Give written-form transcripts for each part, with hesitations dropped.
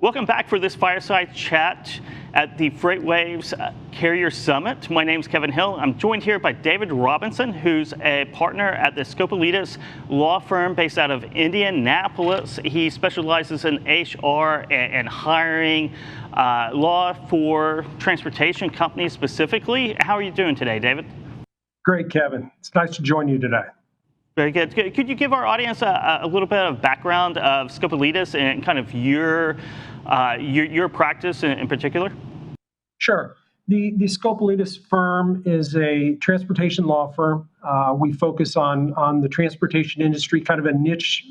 Welcome back for this fireside chat at the FreightWaves Carrier Summit. My name is Kevin Hill. I'm joined here by David Robinson, who's a partner at the Scopelitis law firm based out of Indianapolis. He specializes in HR and hiring law for transportation companies specifically. How are you doing today, David? Great, Kevin. It's nice to join you today. Very good. Could you give our audience a little bit of background of Scopelitis and kind of your practice in particular? Sure. The Scopelitis firm is a transportation law firm. We focus on the transportation industry, kind of a niche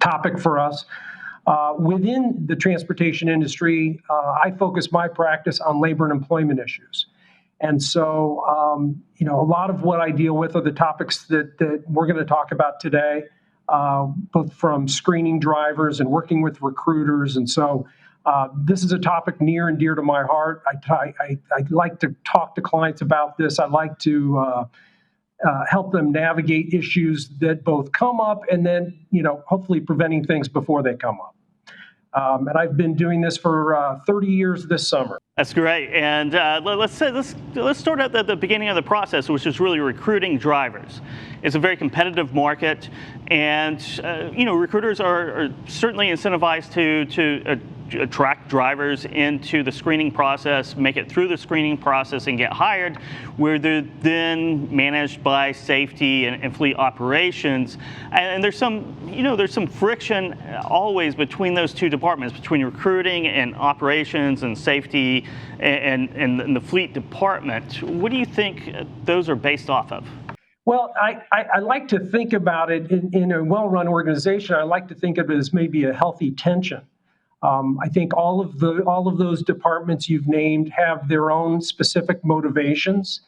topic for us. Within the transportation industry, I focus my practice on labor and employment issues. And so, a lot of what I deal with are the topics that we're going to talk about today, both from screening drivers and working with recruiters. And so this is a topic near and dear to my heart. I like to talk to clients about this. I like to help them navigate issues that both come up and then, hopefully preventing things before they come up. And I've been doing this for 30 years this summer. That's great. And let's start at the beginning of the process, which is really recruiting drivers. It's a very competitive market, and recruiters are certainly incentivized to attract drivers into the screening process, make it through the screening process, and get hired, where they're then managed by safety and fleet operations. And there's some friction always between those two departments, between recruiting and operations and safety and the fleet department. What do you think those are based off of? Well, I like to think about it in a well-run organization. I like to think of it as maybe a healthy tension. I think all of those departments you've named have their own specific motivations.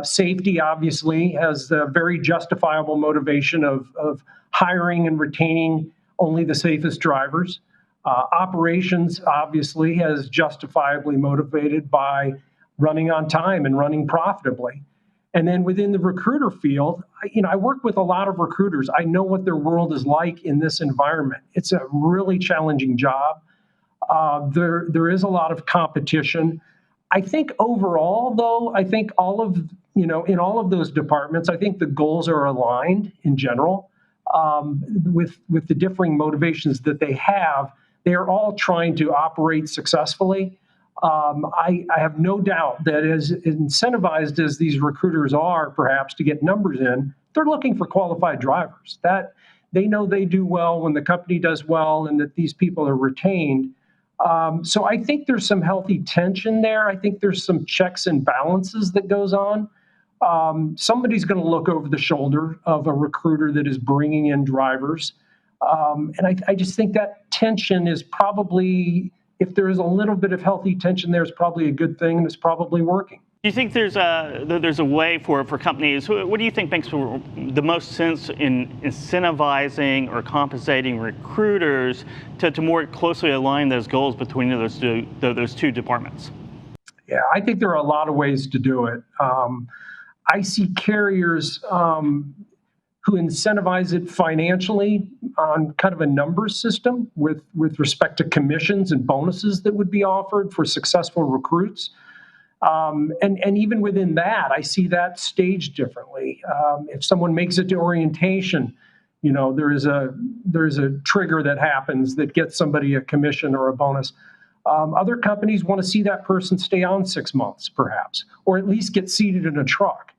Safety obviously has the very justifiable motivation of hiring and retaining only the safest drivers. Operations obviously has justifiably motivated by running on time and running profitably. And then within the recruiter field, I work with a lot of recruiters. I know what their world is like in this environment. It's a really challenging job. There is a lot of competition. I think overall, though, in all of those departments, I think the goals are aligned in general with the differing motivations that they have. They are all trying to operate successfully. I have no doubt that as incentivized as these recruiters are, perhaps, to get numbers in, they're looking for qualified drivers. That they know they do well when the company does well and that these people are retained. So I think there's some healthy tension there. I think there's some checks and balances that goes on. Somebody's going to look over the shoulder of a recruiter that is bringing in drivers. And I just think that tension is probably, if there is a little bit of healthy tension there, it's probably a good thing, and it's probably working. Do you think there's a way for companies? What do you think makes the most sense in incentivizing or compensating recruiters to more closely align those goals between those two departments? Yeah, I think there are a lot of ways to do it. I see carriers who incentivize it financially on kind of a numbers system with respect to commissions and bonuses that would be offered for successful recruits. And even within that, I see that staged differently. If someone makes it to orientation, there is a trigger that happens that gets somebody a commission or a bonus. Other companies want to see that person stay on 6 months, perhaps, or at least get seated in a truck.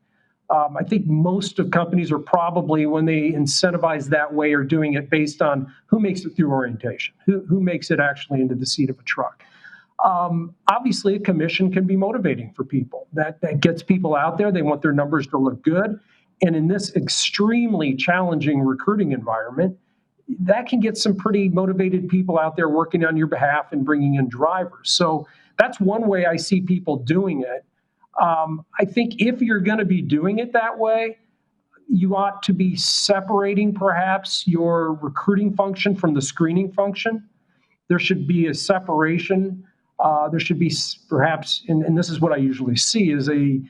I think most of companies are probably, when they incentivize that way, are doing it based on who makes it through orientation, who makes it actually into the seat of a truck. Obviously, a commission can be motivating for people. That gets people out there. They want their numbers to look good. And in this extremely challenging recruiting environment, that can get some pretty motivated people out there working on your behalf and bringing in drivers. So that's one way I see people doing it. I think if you're going to be doing it that way, you ought to be separating perhaps your recruiting function from the screening function. There should be a separation. There should be perhaps, and this is what I usually see, is a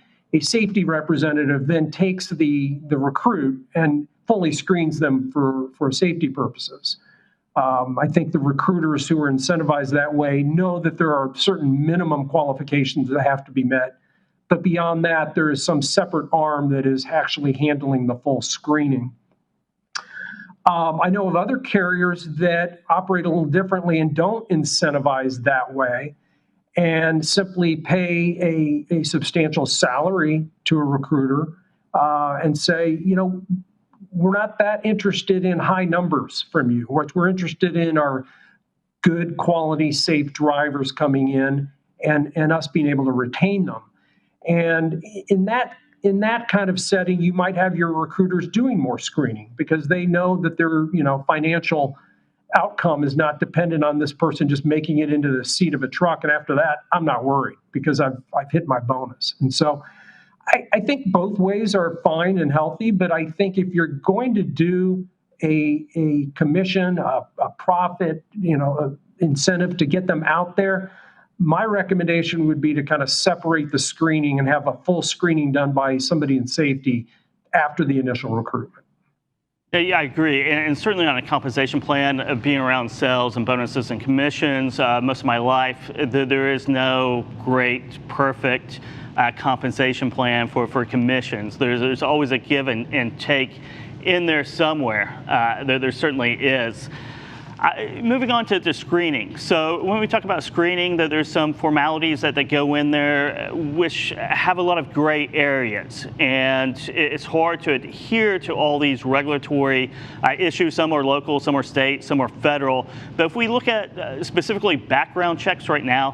safety representative then takes the recruit and fully screens them for safety purposes. I think the recruiters who are incentivized that way know that there are certain minimum qualifications that have to be met. But beyond that, there is some separate arm that is actually handling the full screening. I know of other carriers that operate a little differently and don't incentivize that way and simply pay a substantial salary to a recruiter and say, we're not that interested in high numbers from you. What we're interested in are good quality, safe drivers coming in and us being able to retain them. And in that kind of setting, you might have your recruiters doing more screening because they know that their financial outcome is not dependent on this person just making it into the seat of a truck. And after that, I'm not worried because I've hit my bonus. And so I think both ways are fine and healthy, but I think if you're going to do a commission, a profit, a incentive to get them out there, my recommendation would be to kind of separate the screening and have a full screening done by somebody in safety after the initial recruitment. Yeah, I agree. And certainly on a compensation plan, being around sales and bonuses and commissions, most of my life, there is no great, perfect compensation plan for commissions. There's always a give and take in there somewhere. There certainly is. Moving on to screening. So when we talk about screening, there's some formalities that go in there which have a lot of gray areas. And it's hard to adhere to all these regulatory issues. Some are local, some are state, some are federal. But if we look at specifically background checks right now,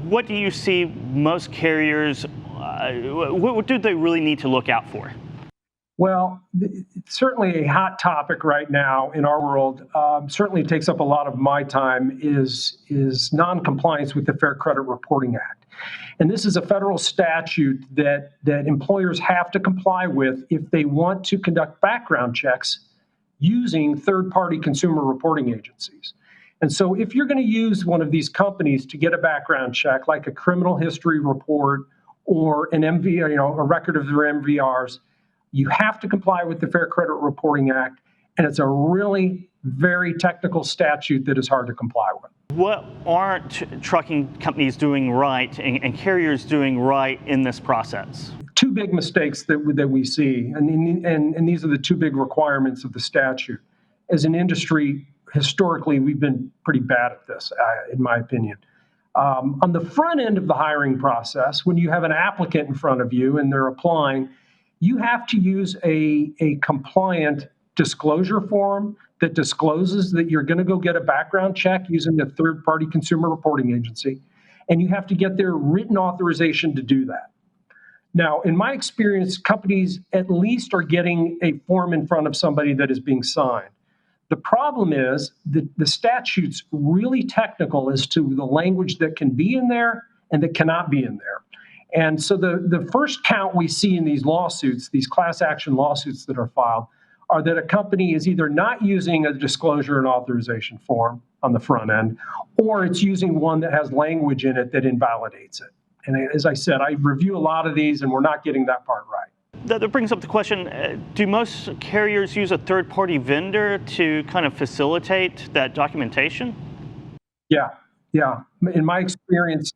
what do you see most carriers, what do they really need to look out for? Well, it's certainly a hot topic right now in our world. Certainly takes up a lot of my time is non-compliance with the Fair Credit Reporting Act. And this is a federal statute that employers have to comply with if they want to conduct background checks using third-party consumer reporting agencies. And so if you're going to use one of these companies to get a background check, like a criminal history report or an MV, a record of their MVRs, you have to comply with the Fair Credit Reporting Act, and it's a really very technical statute that is hard to comply with. What aren't trucking companies doing right and carriers doing right in this process? Two big mistakes that we see, and these are the two big requirements of the statute. As an industry, historically, we've been pretty bad at this, in my opinion. On the front end of the hiring process, when you have an applicant in front of you and they're applying, you have to use a compliant disclosure form that discloses that you're going to go get a background check using a third-party consumer reporting agency, and you have to get their written authorization to do that. Now, in my experience, companies at least are getting a form in front of somebody that is being signed. The problem is that the statute's really technical as to the language that can be in there and that cannot be in there. And so the first count we see in these lawsuits, these class action lawsuits that are filed, are that a company is either not using a disclosure and authorization form on the front end, or it's using one that has language in it that invalidates it. And as I said, I review a lot of these, and we're not getting that part right. That brings up the question, do most carriers use a third-party vendor to kind of facilitate that documentation? Yeah. In my experience,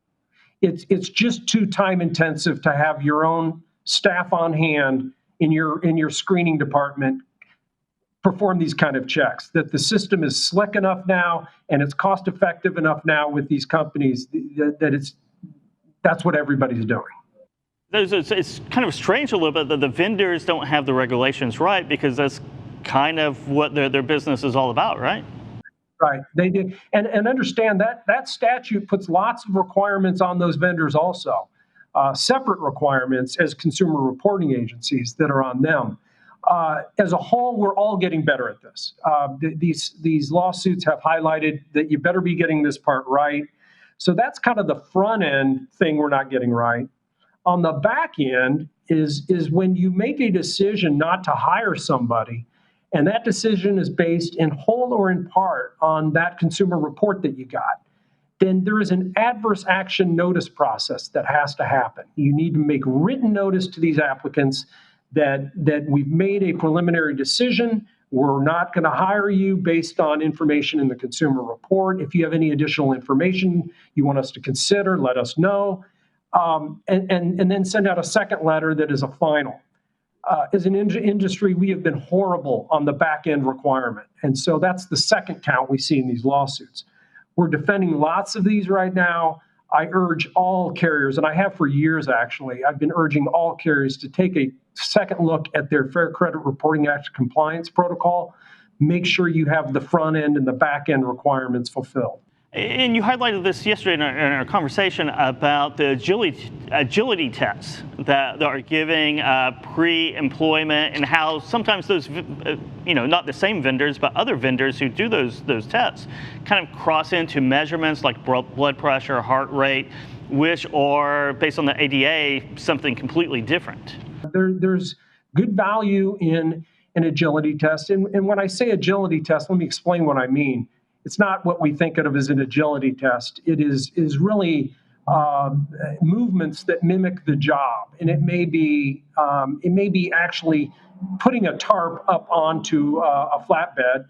it's just too time intensive to have your own staff on hand in your screening department perform these kind of checks. That the system is slick enough now and it's cost effective enough now with these companies that that's what everybody's doing. It's kind of strange a little bit that the vendors don't have the regulations right, because that's kind of what their business is all about, right? Right, they did, and understand that statute puts lots of requirements on those vendors also, separate requirements as consumer reporting agencies that are on them. As a whole, we're all getting better at this. These lawsuits have highlighted that you better be getting this part right. So that's kind of the front end thing we're not getting right. On the back end is when you make a decision not to hire somebody, and that decision is based in whole or in part on that consumer report that you got, then there is an adverse action notice process that has to happen. You need to make written notice to these applicants that we've made a preliminary decision. We're not going to hire you based on information in the consumer report. If you have any additional information you want us to consider, let us know. And then send out a second letter that is a final. As an industry, we have been horrible on the back end requirement. And so that's the second count we see in these lawsuits. We're defending lots of these right now. I urge all carriers, and I have for years actually, I've been urging all carriers to take a second look at their Fair Credit Reporting Act compliance protocol. Make sure you have the front end and the back end requirements fulfilled. And you highlighted this yesterday in our conversation about the agility tests that are giving pre-employment, and how sometimes those, not the same vendors, but other vendors who do those tests kind of cross into measurements like blood pressure, heart rate, which are, based on the ADA, something completely different. There's good value in an agility test. And when I say agility test, let me explain what I mean. It's not what we think of as an agility test. It is really movements that mimic the job, and it may be actually putting a tarp up onto a flatbed,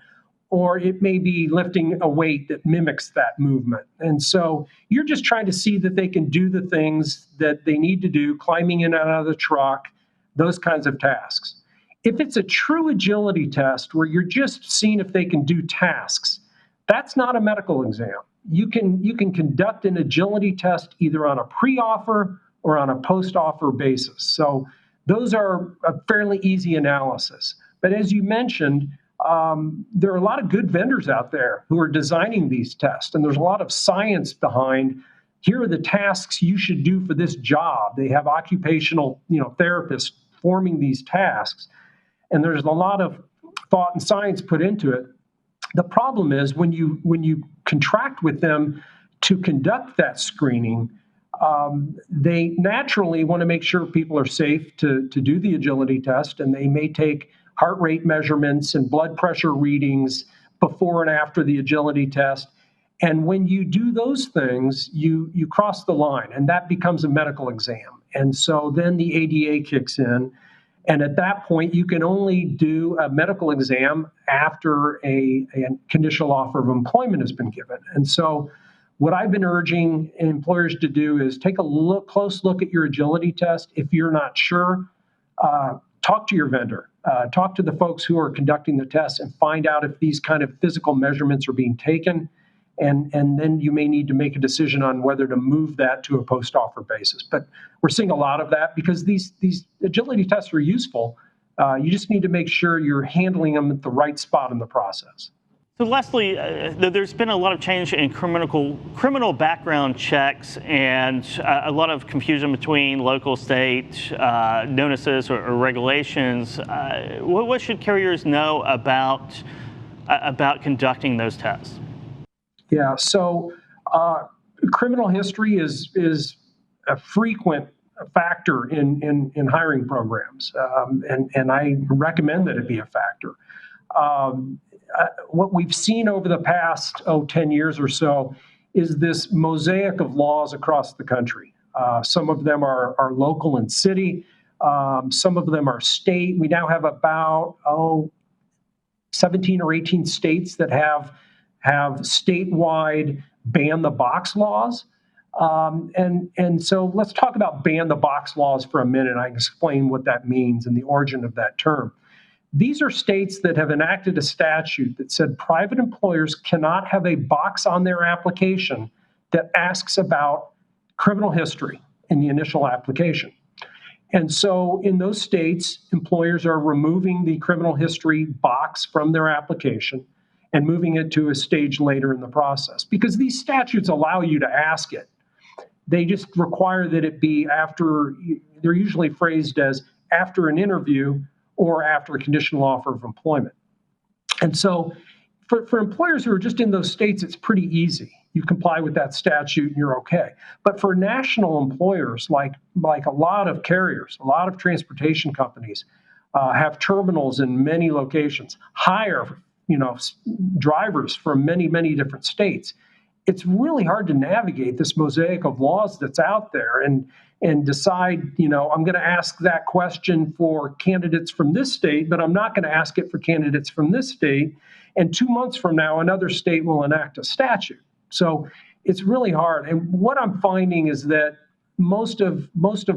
or it may be lifting a weight that mimics that movement. And so you're just trying to see that they can do the things that they need to do, climbing in and out of the truck, those kinds of tasks. If it's a true agility test where you're just seeing if they can do tasks, that's not a medical exam. You can conduct an agility test either on a pre-offer or on a post-offer basis. So those are a fairly easy analysis. But as you mentioned, there are a lot of good vendors out there who are designing these tests, and there's a lot of science behind, here are the tasks you should do for this job. They have occupational, therapists forming these tasks, and there's a lot of thought and science put into it. The problem is when you contract with them to conduct that screening, they naturally want to make sure people are safe to do the agility test, and they may take heart rate measurements and blood pressure readings before and after the agility test. And when you do those things, you cross the line, and that becomes a medical exam. And so then the ADA kicks in. And at that point, you can only do a medical exam after a conditional offer of employment has been given. And so what I've been urging employers to do is take a close look at your agility test. If you're not sure, talk to your vendor. Talk to the folks who are conducting the test and find out if these kind of physical measurements are being taken. And then you may need to make a decision on whether to move that to a post-offer basis. But we're seeing a lot of that because these agility tests are useful. You just need to make sure you're handling them at the right spot in the process. So Leslie, there's been a lot of change in criminal background checks, and a lot of confusion between local, state notices or regulations. What should carriers know about conducting those tests? Yeah, so criminal history is a frequent factor in hiring programs, and I recommend that it be a factor. What we've seen over the past 10 years or so is this mosaic of laws across the country. Some of them are local and city. Some of them are state. We now have about 17 or 18 states that have statewide ban the box laws. And so let's talk about ban the box laws for a minute. I can explain what that means and the origin of that term. These are states that have enacted a statute that said private employers cannot have a box on their application that asks about criminal history in the initial application. And so in those states, employers are removing the criminal history box from their application and moving it to a stage later in the process, because these statutes allow you to ask it. They just require that it be after, they're usually phrased as after an interview or after a conditional offer of employment. And so for employers who are just in those states, it's pretty easy. You comply with that statute and you're okay. But for national employers, like a lot of carriers, a lot of transportation companies have terminals in many locations, hire drivers from many, many different states. It's really hard to navigate this mosaic of laws that's out there. And and decide, I'm going to ask that question for candidates from this state, but I'm not going to ask it for candidates from this state. And 2 months from now, another state will enact a statute. So it's really hard. And what I'm finding is that most of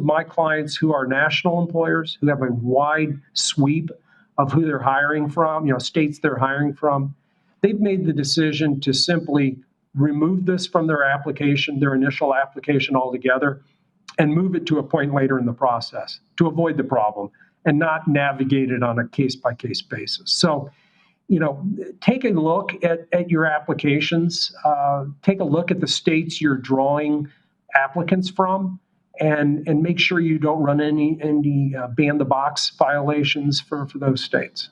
my clients who are national employers, who have a wide sweep of who they're hiring from, states they're hiring from, they've made the decision to simply remove this from their application, their initial application altogether, and move it to a point later in the process to avoid the problem and not navigate it on a case-by-case basis. So, take a look at your applications, take a look at the states you're drawing applicants from, and make sure you don't run any ban the box violations for those states.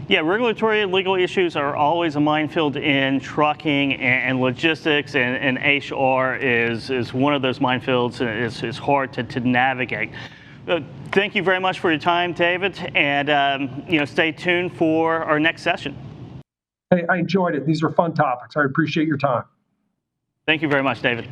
Yeah, regulatory and legal issues are always a minefield in trucking, and logistics and HR is one of those minefields, and it's hard to navigate. Thank you very much for your time, David, and stay tuned for our next session. Hey, I enjoyed it. These are fun topics. I appreciate your time. Thank you very much, David.